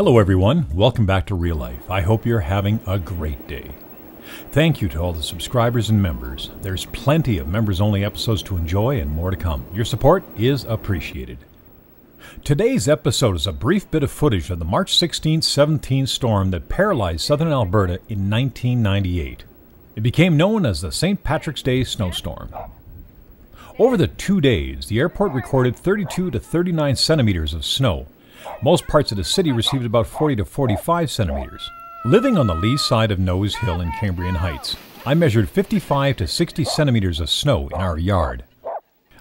Hello everyone, welcome back to Real Life. I hope you're having a great day. Thank you to all the subscribers and members. There's plenty of members-only episodes to enjoy and more to come. Your support is appreciated. Today's episode is a brief bit of footage of the March 16-17 storm that paralyzed southern Alberta in 1998. It became known as the St. Patrick's Day snowstorm. Over the 2 days, the airport recorded 32 to 39 centimeters of snow. Most parts of the city received about 40 to 45 centimeters. Living on the lee side of Nose Hill in Cambrian Heights, I measured 55 to 60 centimeters of snow in our yard.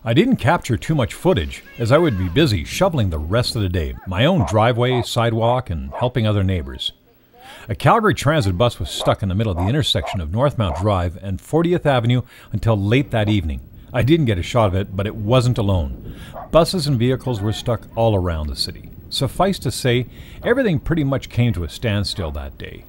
I didn't capture too much footage, as I would be busy shoveling the rest of the day, my own driveway, sidewalk, and helping other neighbors. A Calgary transit bus was stuck in the middle of the intersection of Northmount Drive and 40th Avenue until late that evening. I didn't get a shot of it, but it wasn't alone. Buses and vehicles were stuck all around the city. Suffice to say, everything pretty much came to a standstill that day.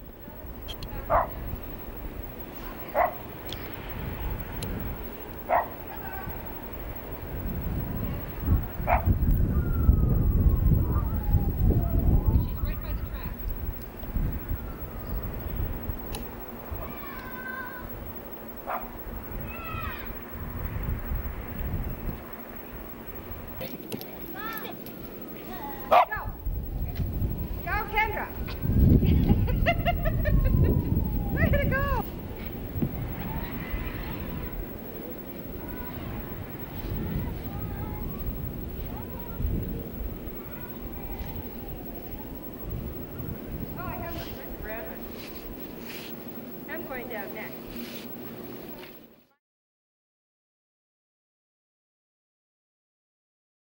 I'm going down next.